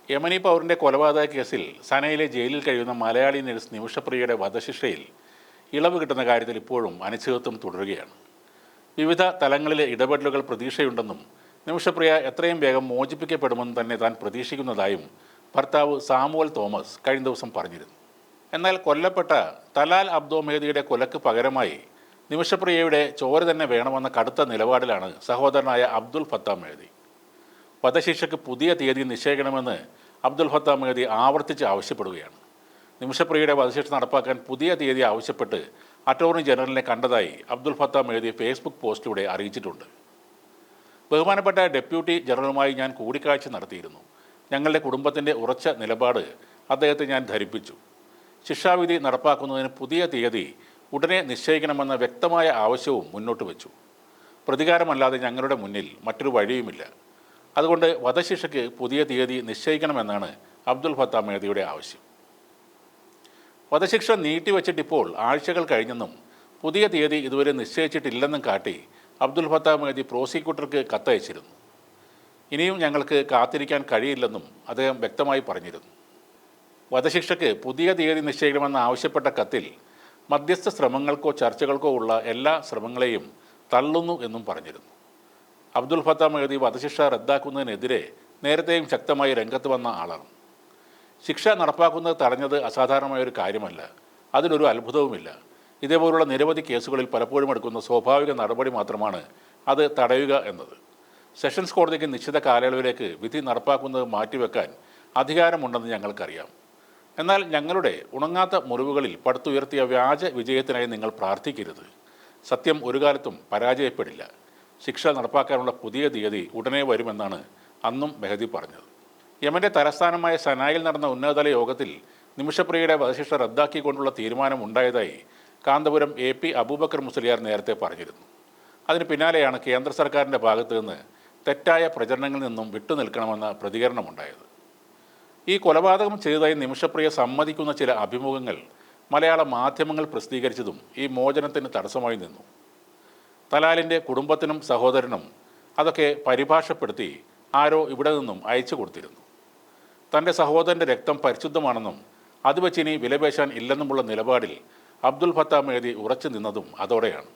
യമനി പൗരൻ്റെ കൊലപാതക കേസിൽ സനയിലെ ജയിലിൽ കഴിയുന്ന മലയാളി നഴ്സ് നിമിഷപ്രിയയുടെ വധശിക്ഷയിൽ ഇളവ് കിട്ടുന്ന കാര്യത്തിൽ ഇപ്പോഴും അനിശ്ചിതത്വം തുടരുകയാണ്. വിവിധ തലങ്ങളിലെ ഇടപെടലുകൾ പ്രതീക്ഷയുണ്ടെന്നും നിമിഷപ്രിയ എത്രയും വേഗം മോചിപ്പിക്കപ്പെടുമെന്ന് തന്നെ താൻ പ്രതീക്ഷിക്കുന്നതായും ഭർത്താവ് സാമുവൽ തോമസ് കഴിഞ്ഞ ദിവസം പറഞ്ഞിരുന്നു. എന്നാൽ കൊല്ലപ്പെട്ട തലാൽ അബ്ദോ മെഹദിയുടെ കൊലക്ക് പകരമായി നിമിഷപ്രിയയുടെ ചോര തന്നെ വേണമെന്ന കടുത്ത നിലപാടിലാണ് സഹോദരനായ അബ്ദുൽ ഫത്താഹ് മെഹദി. വധശിക്ഷയ്ക്ക് പുതിയ തീയതി നിശ്ചയിക്കണമെന്ന് അബ്ദുൽ ഫത്താഹ് മെഹദി ആവർത്തിച്ച് ആവശ്യപ്പെടുകയാണ്. നിമിഷപ്രിയയുടെ വധശിക്ഷ നടപ്പാക്കാൻ പുതിയ തീയതി ആവശ്യപ്പെട്ട് അറ്റോർണി ജനറലിനെ കണ്ടതായി അബ്ദുൽ ഫത്താഹ് മെഹദി ഫേസ്ബുക്ക് പോസ്റ്റിലൂടെ അറിയിച്ചിട്ടുണ്ട്. ബഹുമാനപ്പെട്ട ഡെപ്യൂട്ടി ജനറലുമായി ഞാൻ കൂടിക്കാഴ്ച നടത്തിയിരുന്നു. ഞങ്ങളുടെ കുടുംബത്തിൻ്റെ ഉറച്ച നിലപാട് അദ്ദേഹത്തെ ഞാൻ ധരിപ്പിച്ചു. ശിക്ഷാവിധി നടപ്പാക്കുന്നതിന് പുതിയ തീയതി ഉടനെ നിശ്ചയിക്കണമെന്ന വ്യക്തമായ ആവശ്യവും മുന്നോട്ട് വെച്ചു. പ്രതികാരമല്ലാതെ ഞങ്ങളുടെ മുന്നിൽ മറ്റൊരു വഴിയുമില്ല. അതുകൊണ്ട് വധശിക്ഷയ്ക്ക് പുതിയ തീയതി നിശ്ചയിക്കണമെന്നാണ് അബ്ദുൽ ഫത്താഹ് മെഹദിയുടെ ആവശ്യം. വധശിക്ഷ നീട്ടിവെച്ചിട്ടിപ്പോൾ ആഴ്ചകൾ കഴിഞ്ഞെന്നും പുതിയ തീയതി ഇതുവരെ നിശ്ചയിച്ചിട്ടില്ലെന്നും കാട്ടി അബ്ദുൽ ഫത്താഹ് മെഹദി പ്രോസിക്യൂട്ടർക്ക് കത്തയച്ചിരുന്നു. ഇനിയും ഞങ്ങൾക്ക് കാത്തിരിക്കാൻ കഴിയില്ലെന്നും അദ്ദേഹം വ്യക്തമായി പറഞ്ഞിരുന്നു. വധശിക്ഷയ്ക്ക് പുതിയ തീയതി നിശ്ചയിക്കണമെന്ന് ആവശ്യപ്പെട്ട കത്തിൽ മധ്യസ്ഥ ശ്രമങ്ങൾക്കോ ചർച്ചകൾക്കോ ഉള്ള എല്ലാ ശ്രമങ്ങളെയും തള്ളുന്നു എന്നും പറഞ്ഞിരുന്നു. അബ്ദുൽ ഫത്താഹ് മെഹദി വധശിക്ഷ റദ്ദാക്കുന്നതിനെതിരെ നേരത്തെയും ശക്തമായി രംഗത്ത് വന്ന ആളാണ്. ശിക്ഷ നടപ്പാക്കുന്നത് തടഞ്ഞത് അസാധാരണമായൊരു കാര്യമല്ല, അതിലൊരു അത്ഭുതവുമില്ല. ഇതേപോലുള്ള നിരവധി കേസുകളിൽ പലപ്പോഴും എടുക്കുന്ന സ്വാഭാവിക നടപടി മാത്രമാണ് അത് തടയുക എന്നത്. സെഷൻസ് കോടതിക്ക് നിശ്ചിത കാലയളവിലേക്ക് വിധി നടപ്പാക്കുന്നത് മാറ്റിവെക്കാൻ അധികാരമുണ്ടെന്ന് ഞങ്ങൾക്കറിയാം. എന്നാൽ ഞങ്ങളുടെ ഉണങ്ങാത്ത മുറിവുകളിൽ പടുത്തുയർത്തിയ വ്യാജ വിജയത്തിനായി നിങ്ങൾ പ്രാർത്ഥിക്കരുത്. സത്യം ഒരു കാലത്തും പരാജയപ്പെടില്ല. ശിക്ഷ നടപ്പാക്കാനുള്ള പുതിയ തീയതി ഉടനെ വരുമെന്നാണ് അന്നും മെഹദി പറഞ്ഞത്. യമൻ്റെ തലസ്ഥാനമായ സനായിൽ നടന്ന ഉന്നതതല യോഗത്തിൽ നിമിഷപ്രിയയുടെ വധശിക്ഷ റദ്ദാക്കിക്കൊണ്ടുള്ള തീരുമാനം ഉണ്ടായതായി കാന്തപുരം AP അബൂബക്കർ മുസ്ലിയാർ നേരത്തെ പറഞ്ഞിരുന്നു. അതിന് പിന്നാലെയാണ് കേന്ദ്ര സർക്കാരിൻ്റെ ഭാഗത്തു നിന്ന് തെറ്റായ പ്രചരണങ്ങളിൽ നിന്നും വിട്ടുനിൽക്കണമെന്ന പ്രതികരണമുണ്ടായത്. ഈ കൊലപാതകം ചെയ്തതായി നിമിഷപ്രിയ സമ്മതിക്കുന്ന ചില അഭിമുഖങ്ങൾ മലയാള മാധ്യമങ്ങൾ പ്രസിദ്ധീകരിച്ചതും ഈ മോചനത്തിന് തടസ്സമായി നിന്നു. തലാലിൻ്റെ കുടുംബത്തിനും സഹോദരനും അതൊക്കെ പരിഭാഷപ്പെടുത്തി ആരോ ഇവിടെ നിന്നും അയച്ചു കൊടുത്തിരുന്നു. തൻ്റെ സഹോദരൻ്റെ രക്തം പരിശുദ്ധമാണെന്നും അത് വെച്ച് ഇനി വിലപേശാൻ ഇല്ലെന്നുമുള്ള നിലപാടിൽ അബ്ദുൽ ഫത്താഹ് മെഹദി ഉറച്ചു നിന്നതും അതോടെയാണ്.